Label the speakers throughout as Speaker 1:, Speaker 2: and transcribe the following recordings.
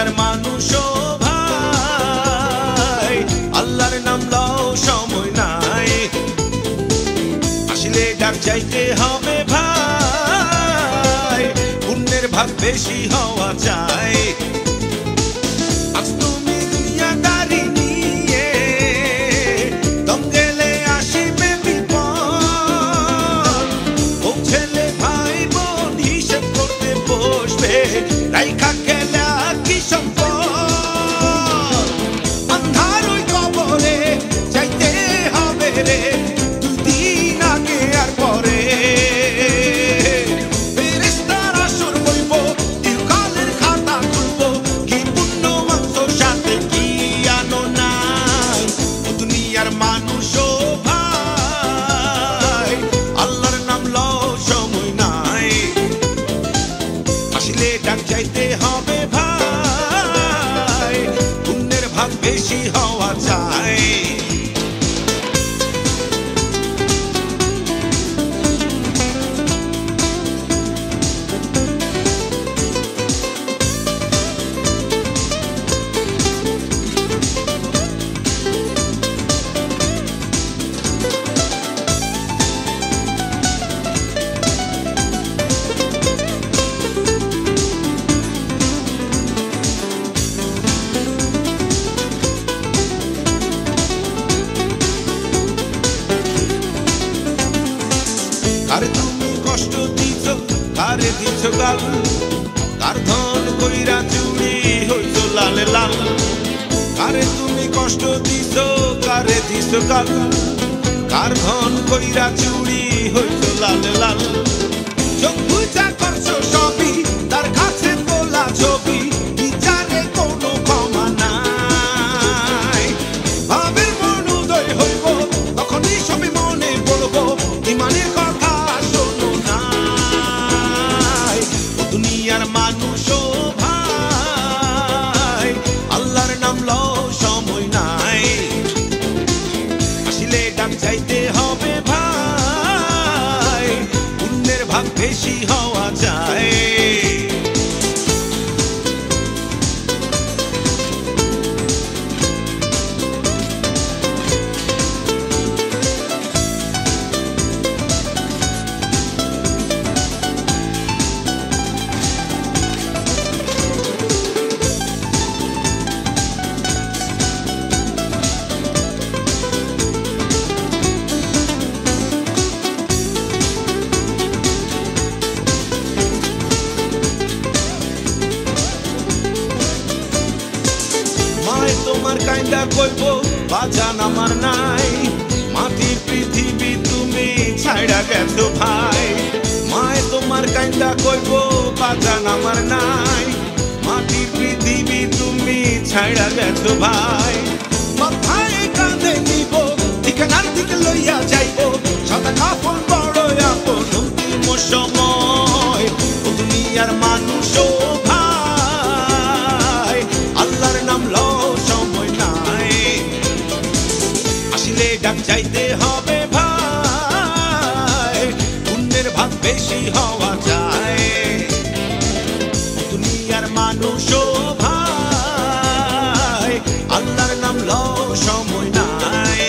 Speaker 1: দুনিয়ার মানুষ ভাই আল্লাহর নাম লও সময় নাই আসলে ডাক যাইতে হবে ভাই পুণ্যের ভাগ বেশি হওয়া চাই আজ তুমি দুনিয়াদারি নিয়ে দম গেলে আসিবে বিপদ পৌঁছেলে ভাই বোন হিসেব করতে বসবে রাইখা গেলা কি সম্পদ আন্ধার ওই কবরে যাইতে হবে রে দুই দিন আগে আর পরে ফেরেশতার আসর বইব ইহকালের খাতা খুলব কি পুণ্য মাংস সাথে কি আনো নাই ও দুনিয়ার মানুষ ভাই আল্লাহর নাম লও সময় নাই আসলে ডাক যাইতে হবে ভাই পুণ্যের ভাগ বেশি হওয়া চাই কারে তুমি কষ্ট দিছ কারে দিছ গাল কার ধন কইরা চুরি হইছ লাল লাল কারে তুমি কষ্ট দিছ কারে দিছ গাল কার ধন কইরা চুরি হইছ লাল লাল চোখ বুঝা করছো সবই তার কাছে তোলা ছবি বিচারে কোনো ক্ষমা নাই ভাবের মন উদয় হইব তখনই সবই মনে পড়ব ইমানের কথা শোনো নাই ও দুনিয়ার মানুষ ভাই আল্লাহর নাম লও সময় নাই আসলে ডাক যাইতে হবে ভাই পুণ্যের ভাগ বেশি হওয়া যায় মায় তোমার কাইন্দা কইব বাজান আমার নাই মাটির পৃথিবী তুমি ছাইড়া গেছো ভাই মায় তোমার কাইন্দা কইব বাজান আমার নাই মাটির পৃথিবী তুমি ছাইড়া গেছো ভাই মাথায় কাঁধে নিব ঠিকানার দিকে লইয়া যাইব সাদা কাফন বড় আপন অন্তিম সময় ও দুনিয়ার মানুষ ভাই আল্লাহর নাম লও সময় নাই আসলে ডাক যাইতে হবে ভাই পুণ্যের ভাগ বেশি হওয়া যায় দুনিয়ার মানুষ ভাই আল্লাহর নাম লও সময় নাই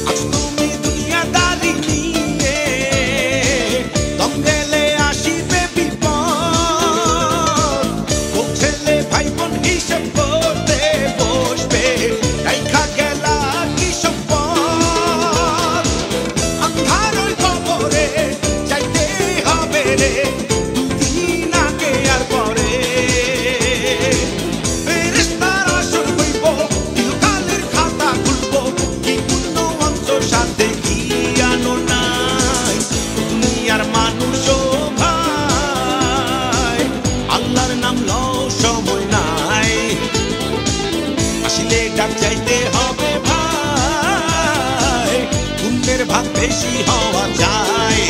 Speaker 1: আজ তুমি দুনিয়াদারি নিয়ে দম গেলে আসিবে বিপদ পৌঁছেলে ভাই বোন হিসেব করতে বসবে রাইখা গেলা কি সম্পদ আন্ধার ওই কবরে যাইতে হবে রে দুই দিন আগে আর পরে ফেরেশতার আসর হইব ইহকালের খাতা খুলব কি পুণ্য অংশ সাথে কি আনো নাই দুনিয়ার মানুষ ভাই আল্লাহর নাম লও সময় নাই আসলে ডাক যাইতে হবে ভাই পুণ্যের ভাগ বেশি হওয়া যায়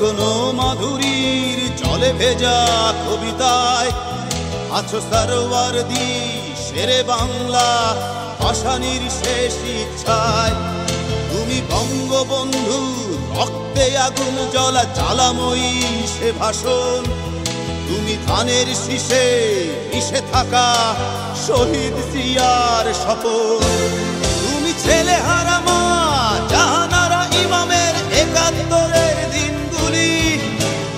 Speaker 2: লগ্ন মাধুরীর জলে ভেজা কবিতায় আছো সরওয়ার্দী শেরে বাংলা ভাষানির শেষ ইচ্ছায়। তুমি বঙ্গবন্ধু রক্তে আগুন জ্বলা জ্বালাময়ী সে ভাষণ। তুমি ধানের শীষে মিশে থাকা শহীদ জিয়ার শপথ। তুমি ছেলে হারা মা জাহানারা ইমামের একাত্তরের দিনগুলি।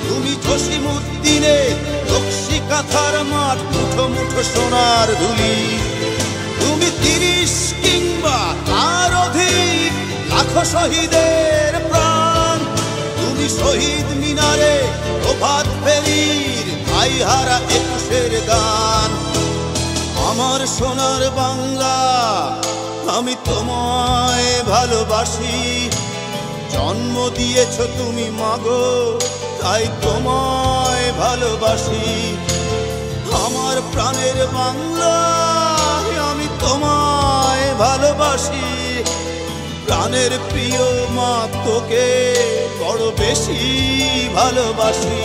Speaker 2: তুমি জসিমউদ্দিনের নকশি কাঁথার মাঠ মুঠো মুঠো সোনার ধুলি। তুমি ৩০ কিংবা তার অধিক লাখো শহীদের প্রাণ। তুমি শহীদ মিনারে প্রভাত ফেরির ভাইহারা ২১-এর গান। আমার সোনার বাংলা আমি তোমায় ভালোবাসি। জন্ম দিয়েছ তুমি মাগো তাই তোমায় ভালোবাসি। আমার প্রাণের বাংলা আমি তোমায় ভালোবাসি। প্রাণের প্রিয় মা তোকে বড় বেশি ভালোবাসি।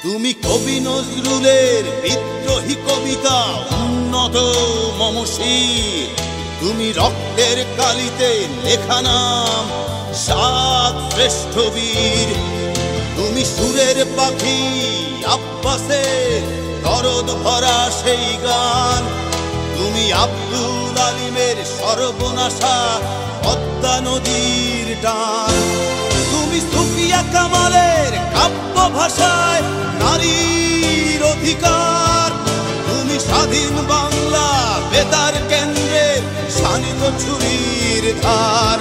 Speaker 2: তুমি কবি নজরুলের বিদ্রোহী কবিতা উন্নত মমশীর। তুমি রক্তের কালিতে লেখা নাম ৭ শ্রেষ্ঠ বীর। তুমি সুরের পাখি আব্বাসের দরদ ভরা সেই গান। তুমি আব্দুল আলিমের সর্বনাশা পদ্মা নদীর টান। তুমি সুফিয়া কামালের কাব্য ভাষায় নারীর অধিকার। তুমি স্বাধীন বাংলা বেতার কেন্দ্রের শানিত ছুরির ধার।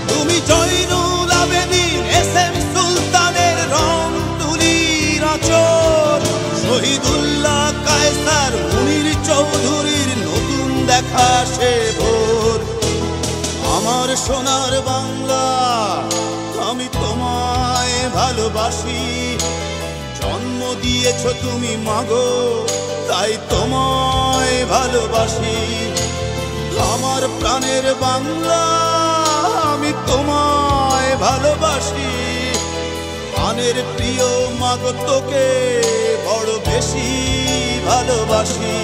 Speaker 2: তুমি জয়নুল আবেদিন এস.এম. সুলতানের রং তুলির আঁচড়। শহীদুল্লাহ কায়সার মুনির চৌধুরীর নতুন দেখা সে ভোর। আমার সোনার বাংলা আমি তোমায় ভালোবাসি। জন্ম দিয়েছ তুমি মাগো তাই তোমায় ভালোবাসি। আমার প্রাণের বাংলা আমি তোমায় ভালোবাসি। প্রাণের প্রিয় মাগো তোকে বড় বেশি ভালোবাসি।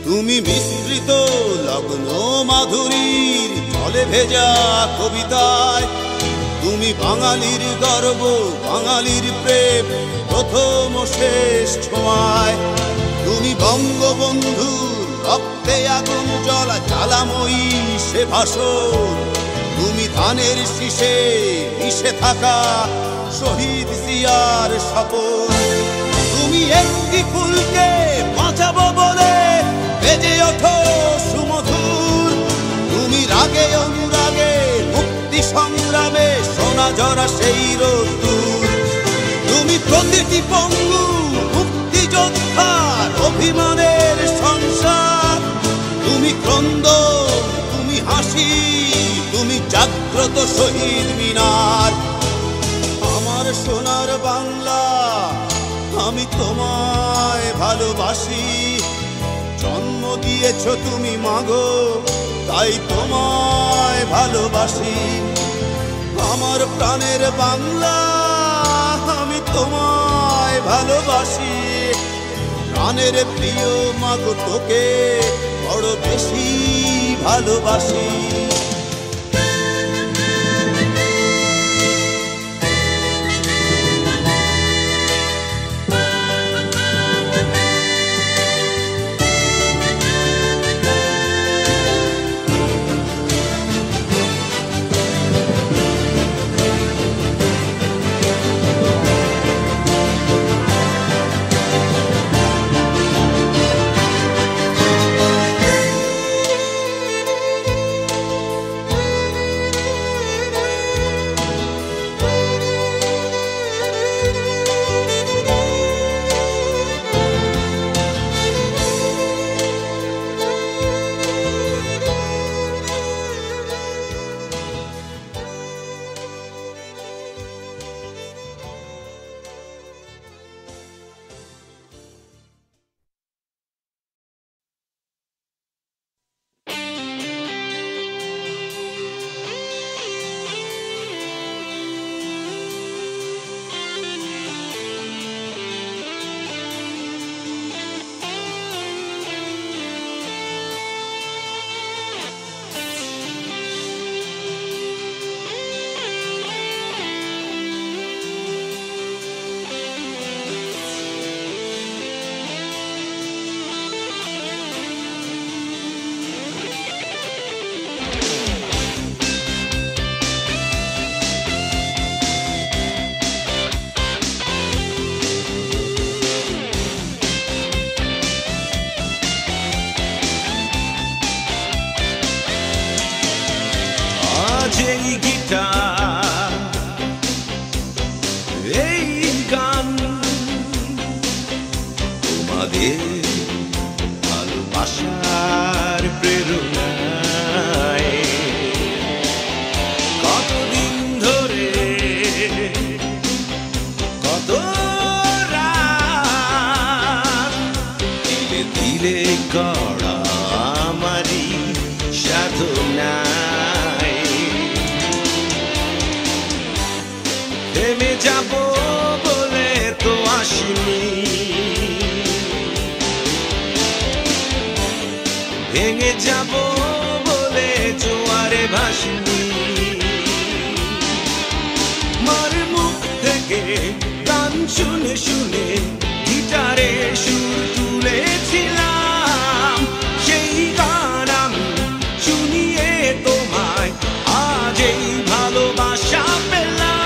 Speaker 2: তুমি মিশ্রিত লগ্ন মাধুরীর জলে ভেজা কবিতায়। তুমি বাঙালির গর্ব বাঙালির প্রেম প্রথম শেষ ছোঁয়ায়। তুমি বঙ্গবন্ধু রক্তে আগুন জ্বলা জ্বালাময়ী সে ভাষণ। তুমি ধানের শীষে মিশে থাকা শহীদ জিয়ার শপথ। তুমি একটি ফুলকে বাঁচাবো বলে বেজে ওঠো সুমধুর। তুমি রাগে অনুরাগে মুক্তি সংগ্রামে সোনা ঝরা সেই রোদ্দুর। তুমি প্রতিটি পঙ্গু মুক্তিযোদ্ধার অভিমানের সংসার। তুমি ক্রন্দন তুমি হাসি তুমি জাগ্রত শহীদ মিনার। আমার সোনার বাংলা আমি তোমায় ভালোবাসি। জন্ম দিয়েছ তুমি মাগো তাই তোমায় ভালোবাসি। আমার প্রাণের বাংলা আমি তোমায় ভালোবাসি। প্রাণের প্রিয় মাগো তোকে বড় বেশি ভালোবাসি।
Speaker 1: এই গিটার, এই গান তোমাদের ভালোবাসার প্রেরণায় কতদিন ধরে কত রাত দিলে দিলে করা আমারই সাধনা থেমে যাব বলে তো আসিনি, ভেঙে যাব বলে জোয়ারে ভাসিনি। মার মুখ থেকে গান শুনে শুনে গিটারে সুর তুলেছিলাম, সেই গান আমি শুনিয়ে তোমায় আজ এই ভালোবাসা পেলাম।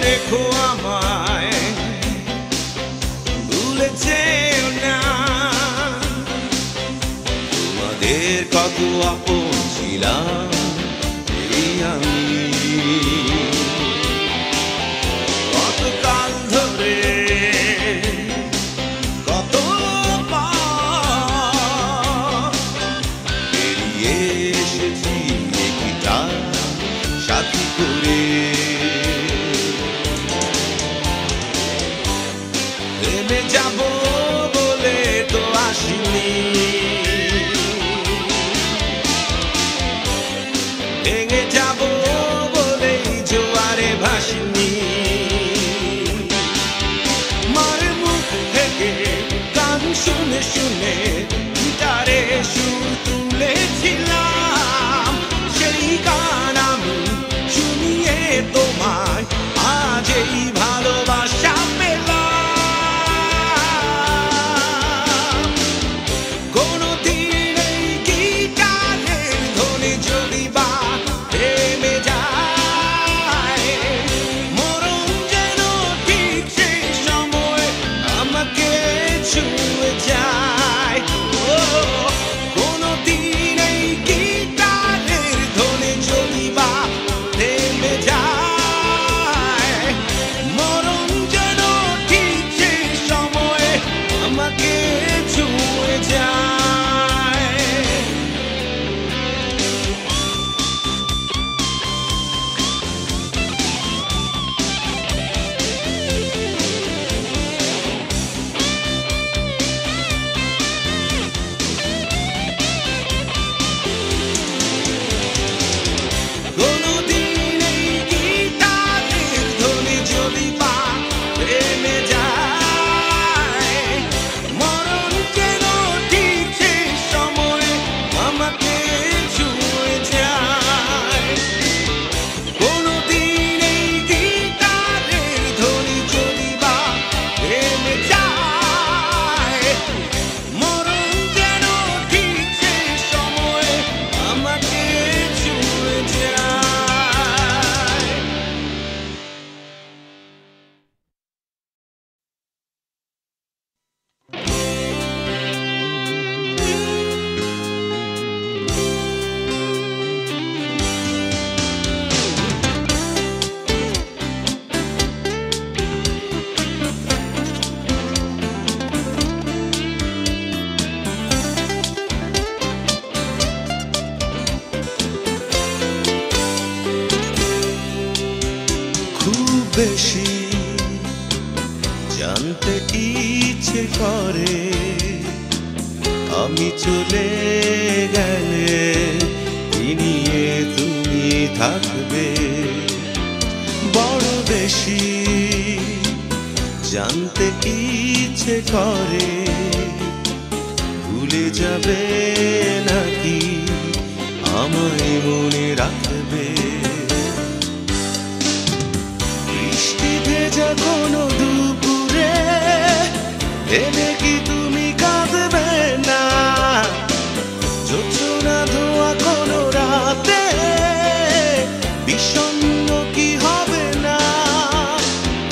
Speaker 1: রেখো আমায়, ভুলে যেও না তোমাদের কত আপন ছিলাম এই আমি। কতকাল ধরে কত পেরিয়ে এসেছি গিটার সাথী করে, থেমে যাব বলে তো আসিনি, ভেঙে যাব বলেই জোয়ারে ভাসিনি। মার মুখ থেকে গান শুনে শুনে গিটারে সুর তুলেছিলাম, সেই গান আমি শুনিয়ে তোমায় আজ এই ভালোবাসা পেলাম। কোনদিন এই বেশি জানতে ইচ্ছে করে আমি চলে গেলে কি নিয়ে তুমি থাকবে। বড় বেশি জানতে ইচ্ছে করে ভুলে যাবে নাকি আমায় মনে রাখবে। বৃষ্টি ভেজা কোনো দুপুরে ভেবে কি তুমি কাঁদবে না? জোছনা ধোয়া কোনো রাতে বিষণ্ণ কি হবে না?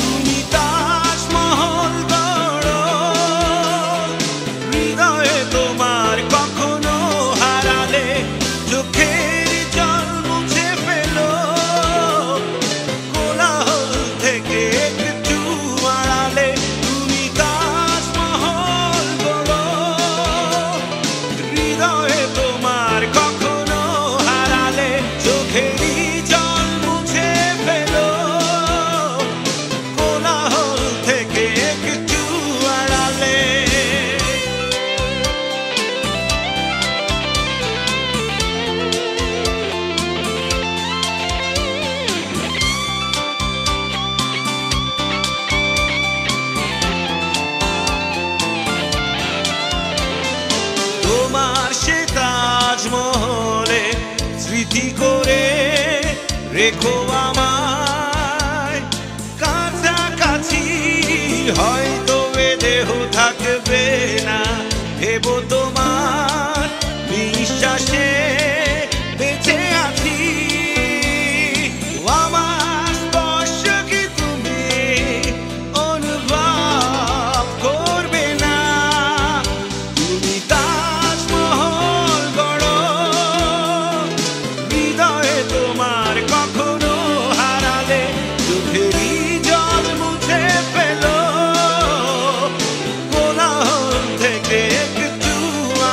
Speaker 1: তুমি তাজমহল গড়ো হৃদয়ে তোমার কখনো হারালে চোখের জল মুছে ফেলো কোলাহল থেকে একটু আড়ালে। তুমি তাজমহল গড়ো হৃদয়ে তোমার কখনো হারালে চোখেরই জল মুছে ফেলো কোলাহল থেকে একটু আড়ালে। তোমার সে তাজমহলে স্মৃতি করে রেখো আমায় কাছাকাছি। হয়তো এ দেহ থাকবে না ভেবো তোমার বিশ্বাসে বেঁচে আছি। আমার স্পর্শ কি তুমি অনুভব করবে না? তুমি তাজমহল গড়ো হৃদয়ে তোমার কখনো হারালে চোখেরই জল মুছে ফেলো কোলাহল থেকে একটু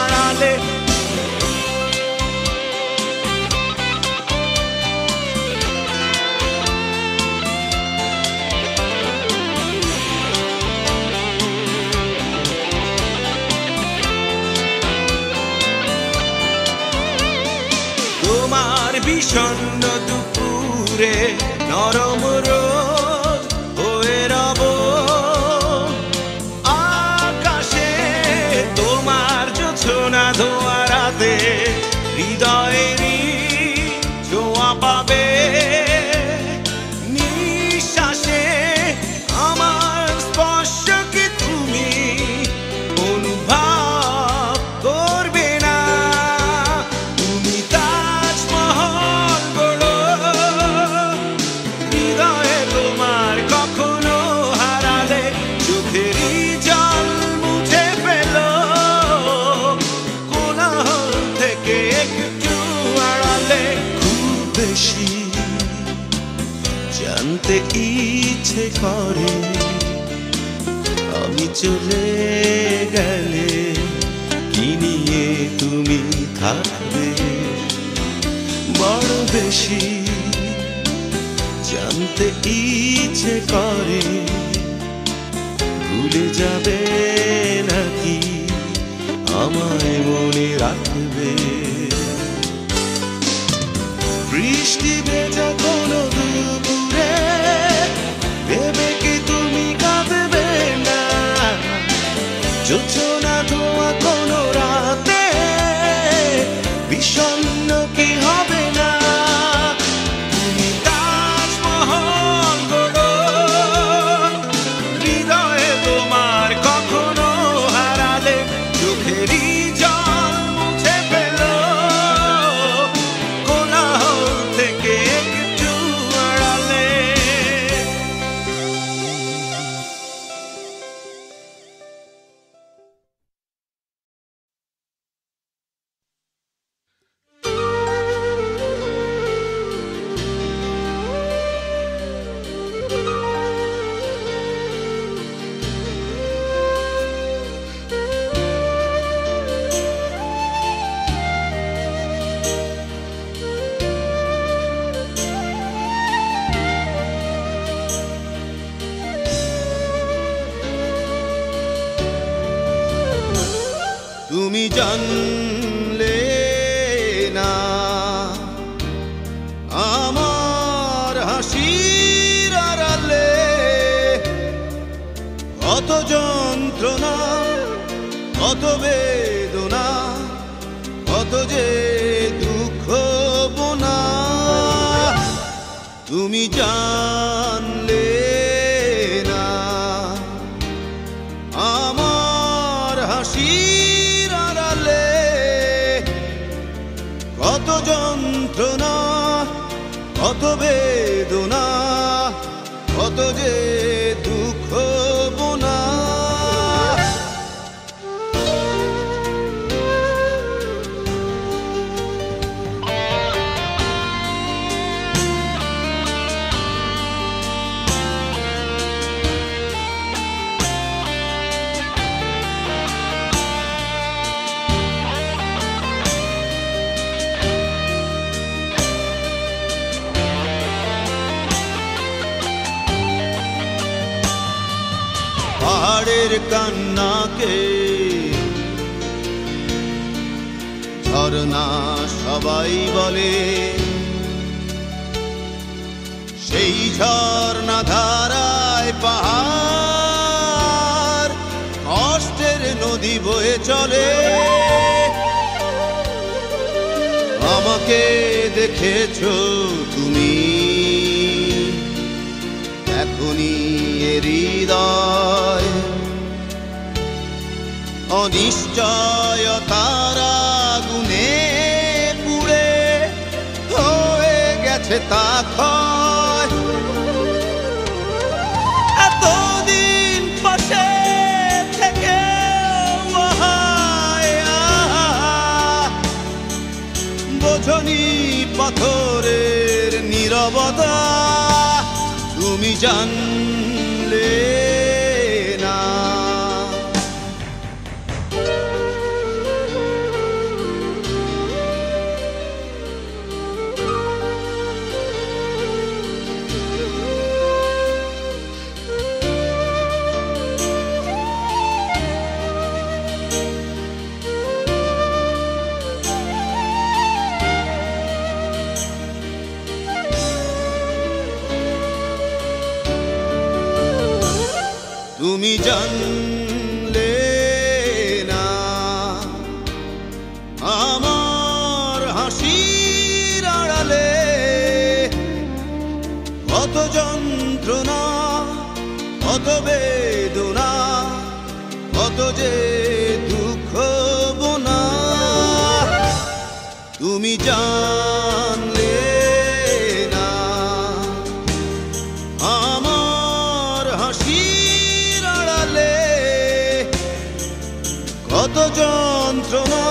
Speaker 1: আড়ালে। তোমার বিষণ্ণ দুপুরে নরম রোদ হয়ে রব আকাশে। তোমার জোছনা ধোয়া রাতে হৃদয়েরই ছোঁয়া পাবে নিঃশ্বাসে। আমার স্পর্শ কি তুমি অনুভব করবে না? তুমি তাজমহল গড়ো হৃদয়ে তোমার কখনো হারালে চোখেরই জল মুছে ফেলো কোলাহল থেকে একটু আড়ালে। খুব বেশি জানতে ইচ্ছে করে আমি চলে গেলে কি নিয়ে তুমি থাকবে। বড় বেশি জানতে ইচ্ছে করে ভুলে যাবে নাকি আমায় মনে রাখবে। বৃষ্টি ভেজা কোনো দুপুরে ভেবে কি তুমি কাঁদবে না? জোছনা ধোয়া কোনো রাতে বিষণ্ণ কি হবে না? তুমি তাজমহল গড়ো হৃদয়ে তোমার কখনো হারালে চোখেরই জল মুছে ফেলো কোলাহল থেকে একটু
Speaker 2: জানলে না আমার হাসির আড়ালে কত যন্ত্রণা, কত বেদনা, কত যে দুঃখ বোনা। তুমি জানলে না আমার হাসির আড়ালে কত যন্ত্রণা, কত বেদনা, কত যে দুঃখ বোনা। পাহাড়ের কান্নাকে ঝরনা সবাই বলে, সেই ঝরনা ধারায় পাহাড় কষ্টের নদী বয়ে চলে। আমাকে দেখেছো তুমি এখনই এ হৃদয় অনিশ্চয়তার আগুনে পুড়ে হয়ে গেছে তা ক্ষয়। এতদিন পাশে থেকে বোঝনি পাথরের নীরবতা। তুমি জানলে না তুমি জানলে না আমার হাসির আড়ালে কত যন্ত্রণা, কত বেদনা, কত যে দুঃখ বোনা। তুমি জানলে না আমার হাসির আড়ালে কত যন্ত্রণা,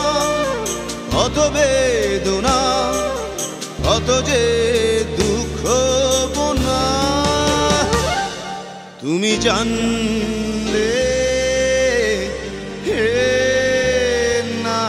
Speaker 2: কত বেদনা, কত যে দুঃখ বোনা। তুমি জানলে না।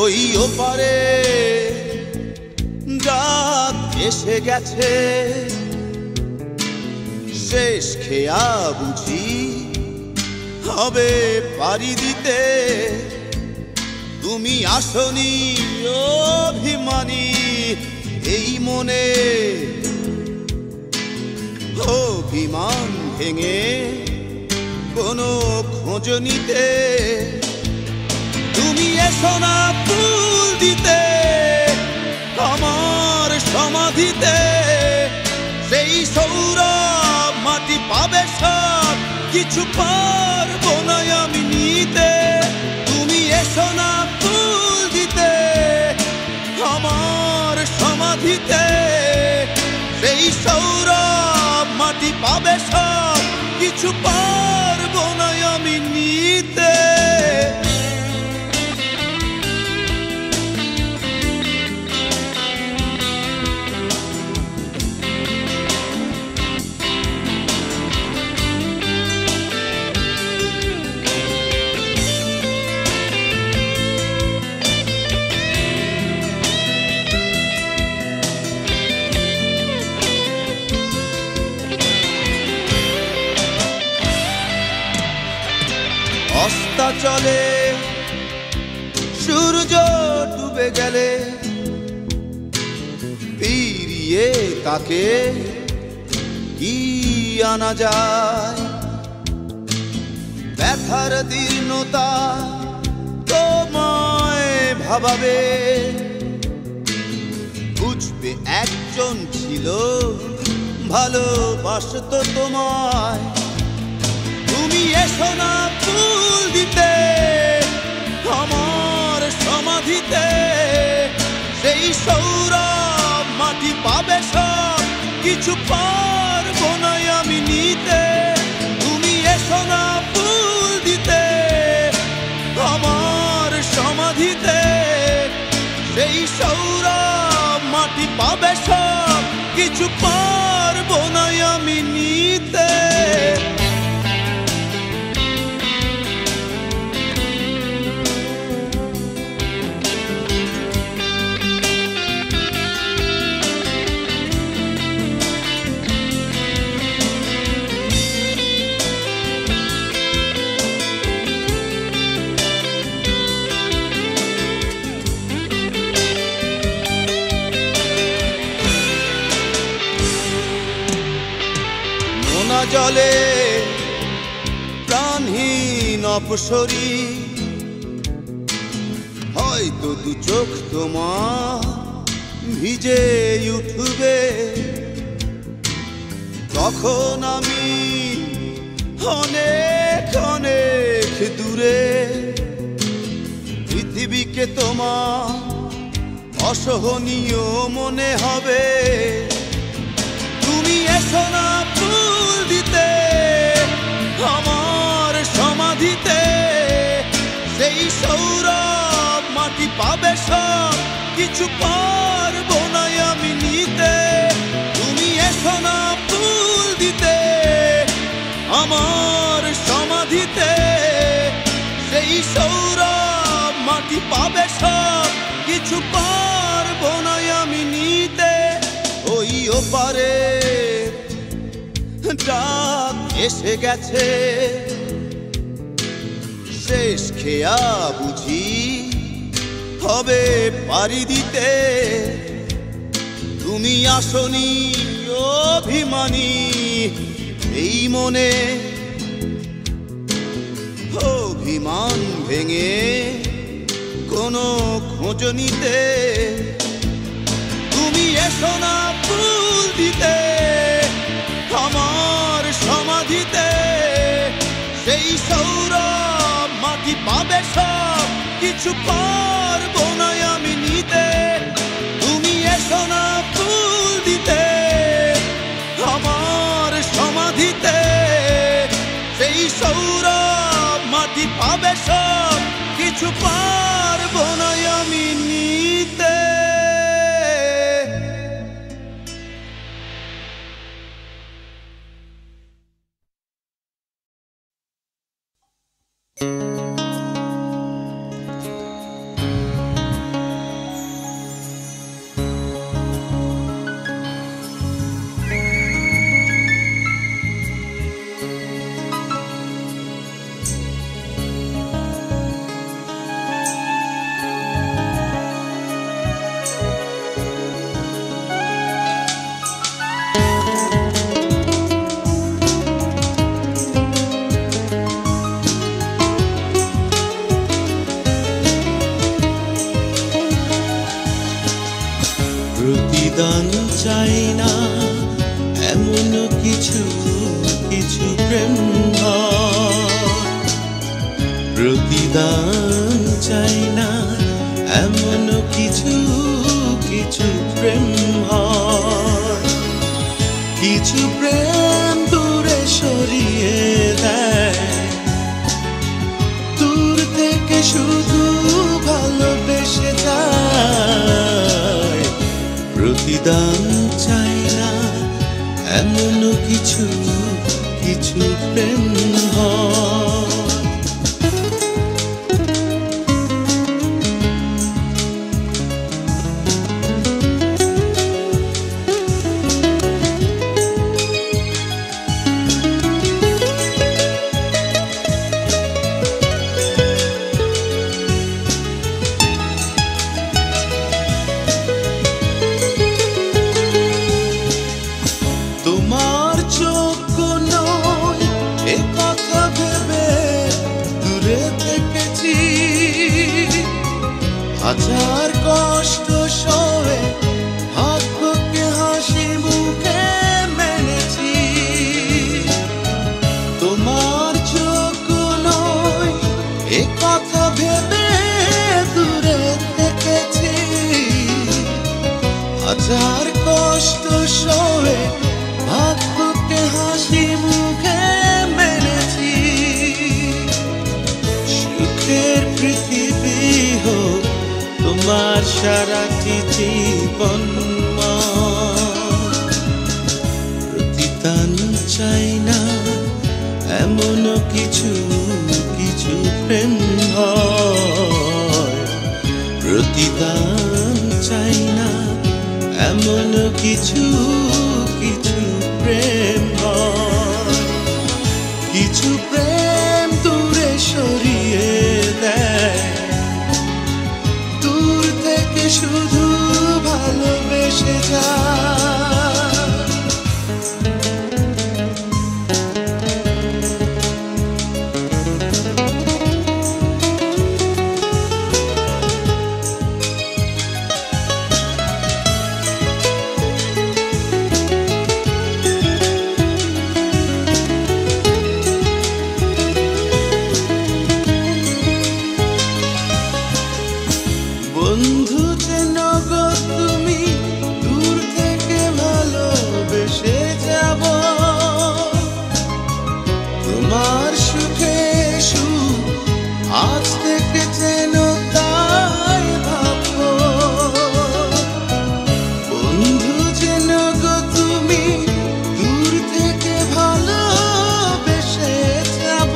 Speaker 2: ওই ওপারে রাত এসে গেছে, শেষ খেয়া বুঝি হবে পাড়ি দিতে। তুমি আসনি অভিমানী এই মনে, অভিমান ভেঙে কোনো খোঁজ নিতে। তুমি এসো না ফুল দিতে আমার সমাধিতে, সেই সৌরভ মাটি পাবে সব কিছু পারবো না আমি নিতে। তুমি এসো না ফুল দিতে আমার সমাধিতে, সেই সৌরভ পাবে সব কিছু পারবো না আমি নিতে। চলে সূর্য ডুবে গেলে ফিরিয়ে তাকে কি আনা যায়? ব্যথার দীর্ণতা তোমায় ভাবাবে, বুঝবে একজন ছিল ভালোবাসতো তোমায়। তুমি এসো না ফুল দিতে আমার সমাধিতে, সেই সৌরভ মাটি পাবে সব কিছু পারবো না আমি নিতে। তুমি এসো না ফুল দিতে আমার সমাধিতে, সেই সৌরভ মাটি পাবে সব কিছু পারবো না আমি নিতে। জলে প্রাণহীন অপসরী, হয়তো দু চোখ তোমার ভিজে উঠবে, তখন আমি অনেক অনেক দূরে। পৃথিবীকে তোমার অসহনীয় মনে হবে। তুমি এসো না ফুল দিতে আমার সমাধিতে, সেই সৌরভ মাটি পাবে সব কিছু পারবো না আমি নিতে। তুমি এসো না ফুল দিতে আমার সমাধিতে, সেই সৌরভ মাটি পাবে সব কিছু পারবো না আমি নিতে। ওই ওপারে ডাক এসে গেছে, শেষ খেয়া বুঝি হবে পাড়ি দিতে। তুমি আসনি অভিমানী এই মনে, অভিমান ভেঙে কোনো খোঁজ নিতে। তুমি এসো না ফুল দিতে আমার সমাধিতে, সেই সৌরভ মাটি পাবে সব কিছু পারবো না আমি নিতে। তুমি এসো না ফুল দিতে আমার সমাধিতে, সেই সৌরভ মাটি পাবে সব কিছু পারবো না আমি নিতে।
Speaker 1: প্রতিদান চাই না এমন কিছু কিছু প্রেম হয়, প্রতিদান চাই না এমন কিছু কিছু প্রেম হয়। কিছু প্রেম
Speaker 2: কিছু কিছু প্রেম হয়। তোমার চোখ নয় এ কথা ভেবে দূরে থেকেছি, হাজার কষ্ট সয়ে ভাগ্যকে হাসি মুখে মেনেছি। তোমার চোখ নয় এ কথা ভেবে দূরে থেকেছি, হাজার কষ্ট সয়ে ভাগ্যকে হাসি মুখে মেনেছি। সুখের পৃথিবী হোক তোমার সারাটি জীবন, প্রতিদান চাই না এমন কিছু কিছু প্রেম হয়। প্রতিদান চাই না এমন কিছু কিছু প্রেম হয়। কিছু প্রেম দূরে সরিয়ে দেয়, দূর থেকে শুধু ভালোবেসে যায়। বন্ধু যেন গো তুমি দূর থেকে ভালোবেসে যাব, তোমার সুখে সুখ আজ থেকে যেন তাই ভাববো। বন্ধু যেন গো তুমি দূর থেকে ভালোবেসে যাব,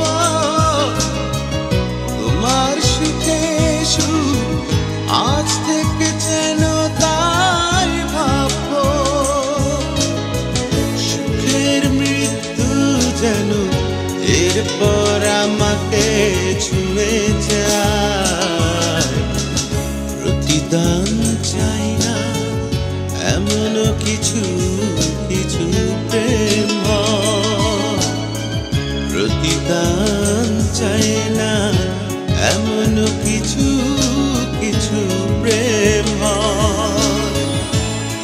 Speaker 2: তোমার সুখে সুখ আজ থেকে যেন তাই ভাববো। সুখের মৃত্যু যেন এরপর আমাকে ছুঁয়ে যায়। প্রতিদান চাই না এমন কিছু কিছু প্রেম হয়। প্রতিদান চাই না এমন কিছু কিছু প্রেম হয়।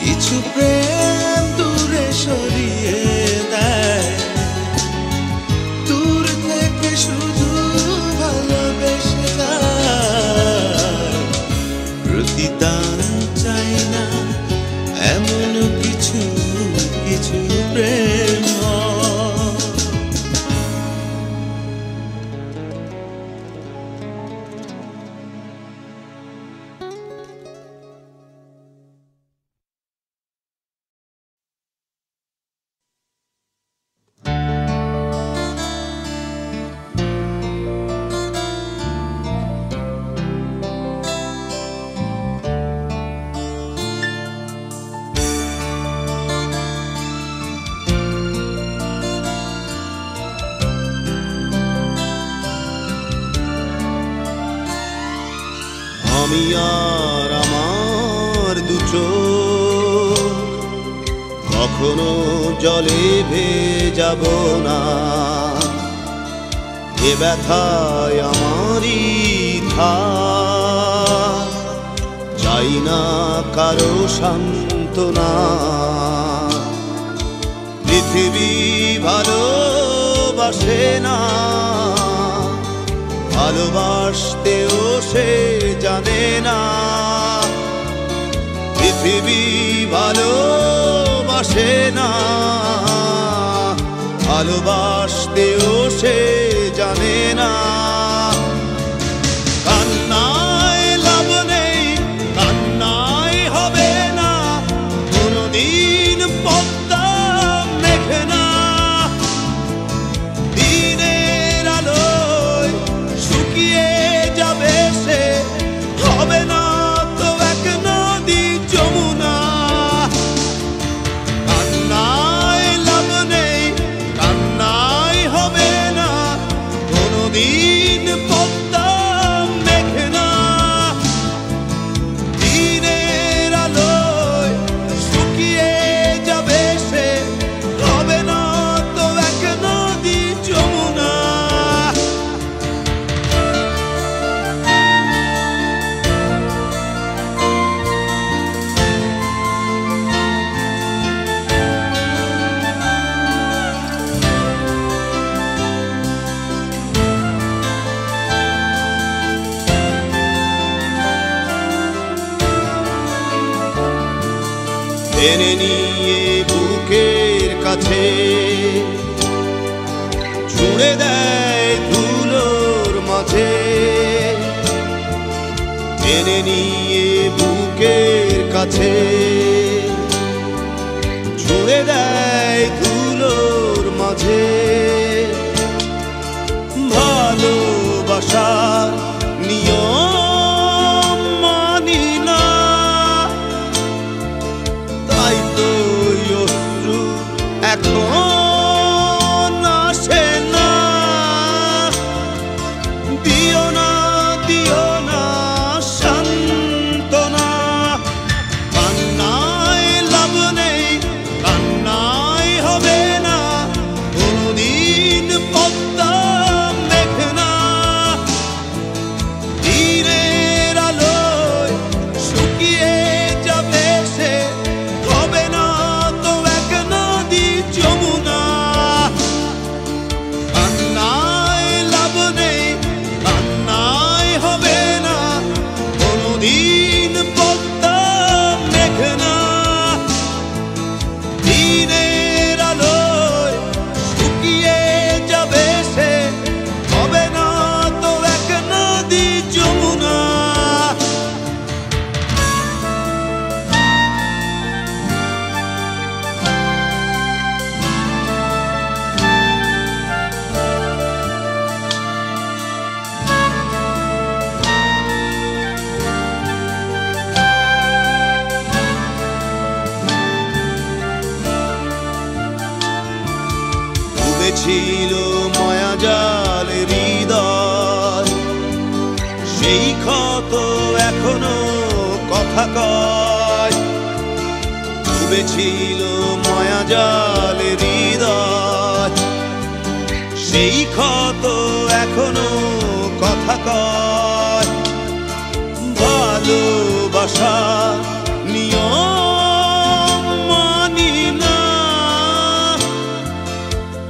Speaker 2: কিছু প্রেম দূরে সরিয়ে দেয়, দূর থেকে শুধু ভালোবেসে যায়। প্রতিদান চাই না এমন কিছু কিছু প্রেম হয়।
Speaker 3: আমি আর আমার দু চোখ কখনো জলে ভেজাব না, এ ব্যথায় আমারই থাক, চাই না কারো সান্ত্বনা। পৃথিবী ভালোবাসে না, ভালোবাসতেও সে জানে না। পৃথিবী ভালোবাসে না, ভালোবাসতেও সে জানে না। কান্নায় লাভ নেই, কান্নায় হবে না কোনদিন পদ্মা মেঘনা। টেনে নিয়ে বুকের কাছে ছুঁড়ে দেয় ধুলোর মাঝে, টেনে নিয়ে বুকের কাছে ছুঁড়ে দেয় ধুলোর মাঝে। ভালোবাসার নিয়ম মানি না, তাই তো অশ্রু এখন আসে না। দিও না দিও না সান্ত্বনা, কান্নায় লাভ নেই, কান্নায় হবে না কোনদিন পদ্মা মেঘনা। দিনের আলোয় শুকিয়ে যাবে সে, হবে না তো এক নদী যমুনা। কান্নায় লাভ নেই, কান্নায় হবে না কোনদিন পদ্মা মেঘনা। দিনের আলোয় শুকিয়ে যাবে সে, হবে না তো এক নদী যমুনা। ডুবেছিল মায়াজাল হৃদয়, সেই ক্ষত এখনো কথা কয়। ডুবেছিল মায়াজাল হৃদয়, সেই ক্ষত এখনো কথা কয়। ভালোবাসার নিয়ম মানি না,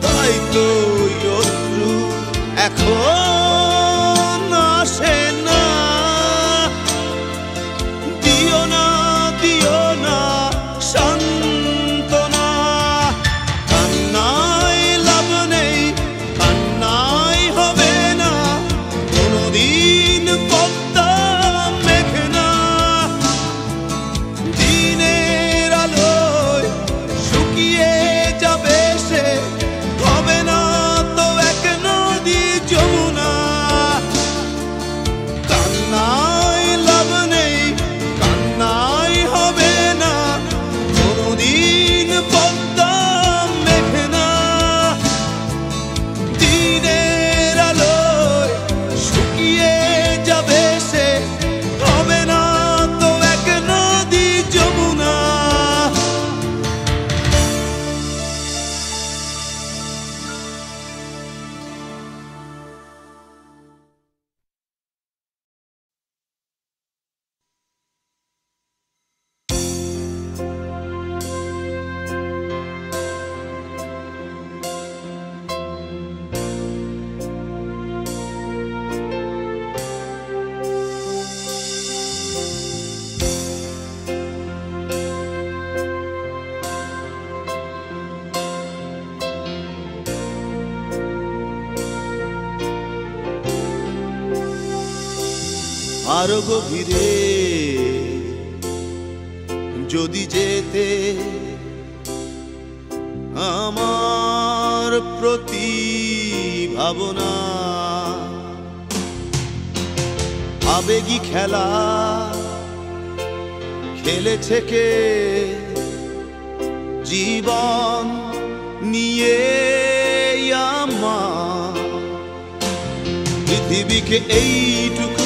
Speaker 3: তাই তো অশ্রু এখন আসে না। দিও না দিও না সান্ত্বনা, কান্নায় লাভ নেই, কান্নায় হবে না কোনদিন পদ্মা মেঘনা। দিনের আলোয় শুকিয়ে যাবে সে, হবে না তো এক নদী যমুনা। কান্নায় লাভ নেই, কান্নায় হবে না কোনদিন পদ্মা মেঘনা। দিনের আলোয় শুকিয়ে যাবে সে, হবে না তো এক নদী যমুনা। আরো গভীরে যদি যেতে আমার প্রতি ভাবনা, আবেগী খেলা খেলেছে কে জীবন নিয়ে আমার। পৃথিবীকে এইটুকু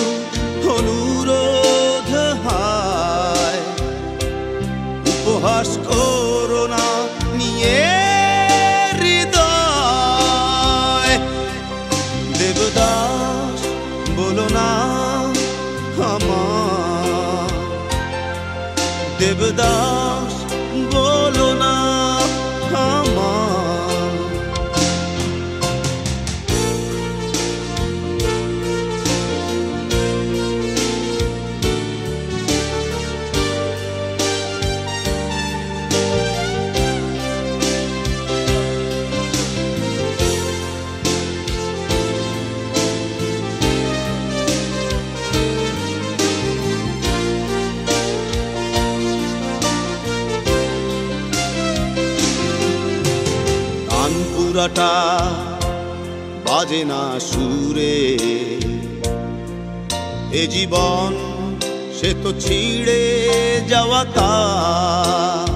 Speaker 3: অনুরোধ হায়, উপহাস করো না নিয়ে হৃদয়। দেবদাস বলো না আমার, দেবদাস বলো না আমার। বাঁকুড়াটা বাজে না সুরে, এ জীবন সে তো ছিঁড়ে যাওয়া তার,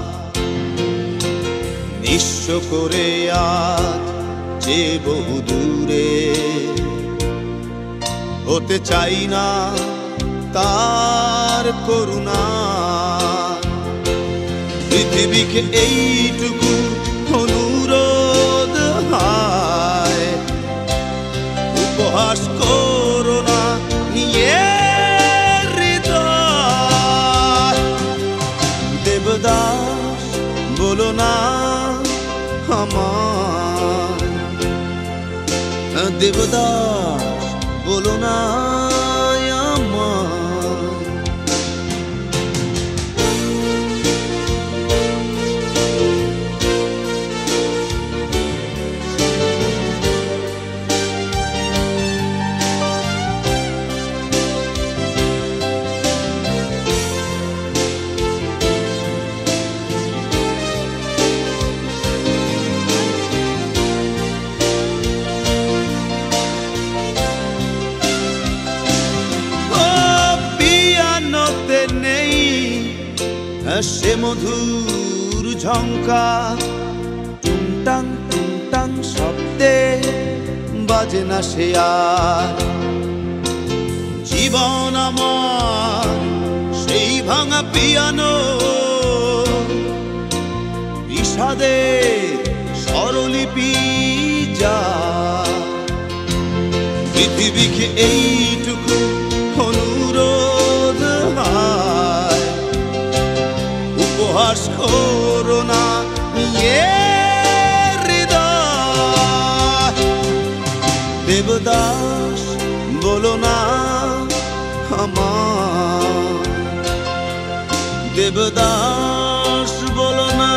Speaker 3: নিঃস্ব করে আজ যে বহু দূরে, হতে চাই না তার করুণা। পৃথিবীকে এইটুকু অনুরোধ, হায় উপহাস করো না নিয়ে হৃদয়। দেবদাস বলো না আমার, দেবদাস বলো না আমার। সে মধুর ঝঙ্কার, টুংটাং টুংটাং শব্দে বাজে না সে আর। জীবন আমার সেই ভাঙা পিয়ানো, বিষাদের স্বরলিপি যা। পৃথিবীকে এইটুকু অনুরোধ, হায় উপহাস করো না নিয়ে হৃদয়। দেবদাস বলো না আমার, দেবদাস বলো না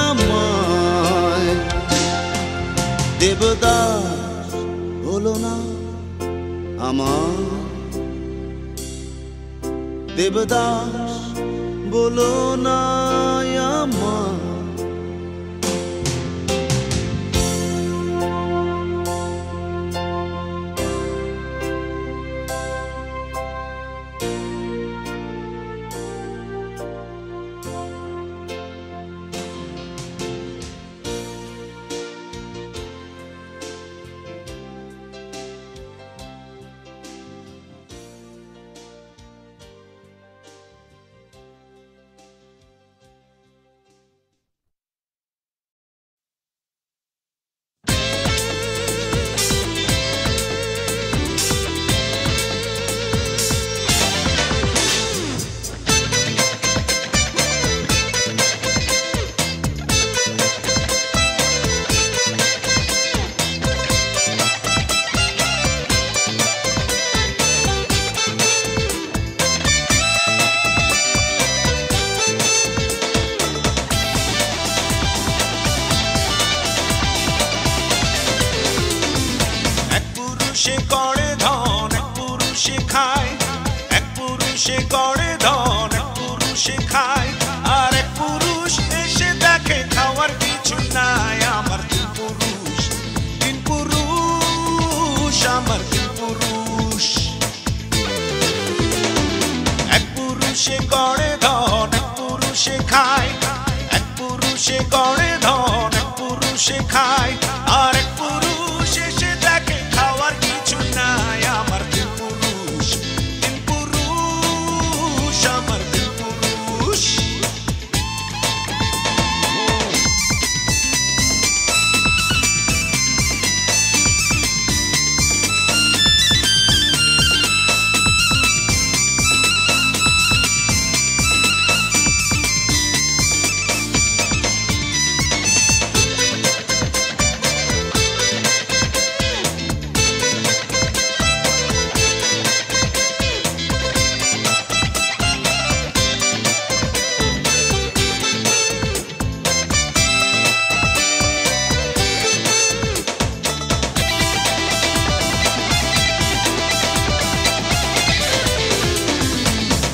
Speaker 3: আমায়। দেবদাস বলো না আমার, দেবদাস বলো না আমার।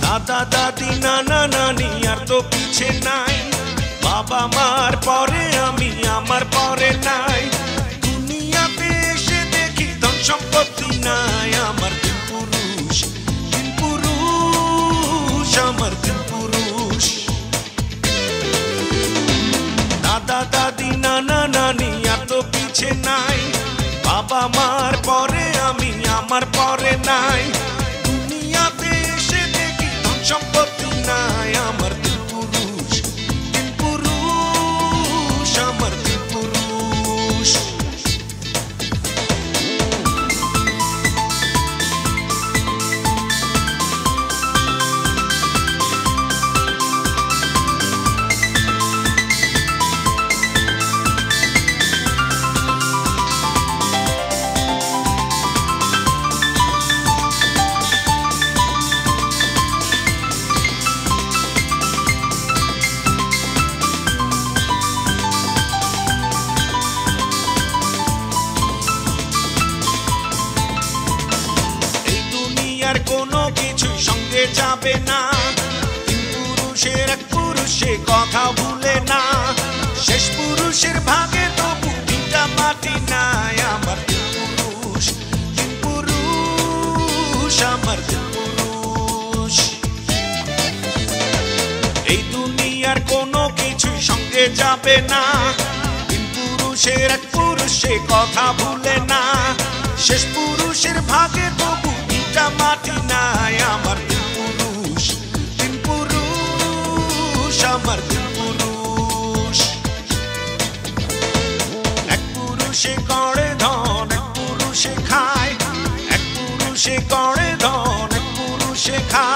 Speaker 1: দাদা দাদি নানা নানি আর তো পিছে নাই, বাবা মার পরে আমি আমার পরে নাই। দুনিয়াতে এসে দেখি ধন সম্পত্তি নাই, আমার তিন পুরুষ, তিন পুরুষ, আমার তিন পুরুষ। দাদা দাদি নানা নানি আর তো পিছে নাই, বাবা মার পরে আমি আমার পরে নাই। দুনিয়াতে এসে দেখি ধন সম্পত্তি নাই, আমার তিন পুরুষ, তিন পুরুষ, আমার তিন পুরুষ। আর কোনো কিছুই সঙ্গে যাবে না, তিন পুরুষের এক পুরুষে কথা ভুলে না। শেষ পুরুষের ভাগে তবু তিনটা মাটি নাই, আমার তিন পুরুষ, তিন পুরুষ, আমার তিন পুরুষ। এই দুনিয়ার কোনো কিছুই সঙ্গে যাবে না, তিন পুরুষের এক পুরুষে কথা ভুলে না। শেষ পুরুষের ভাগে তবু মাটি নাই, আমার তিন পুরুষ, তিন পুরুষ, আমার তিন পুরুষ। এক পুরুষে করে ধন, এক পুরুষে খায়, এক পুরুষে করে ধন, এক পুরুষে খায়।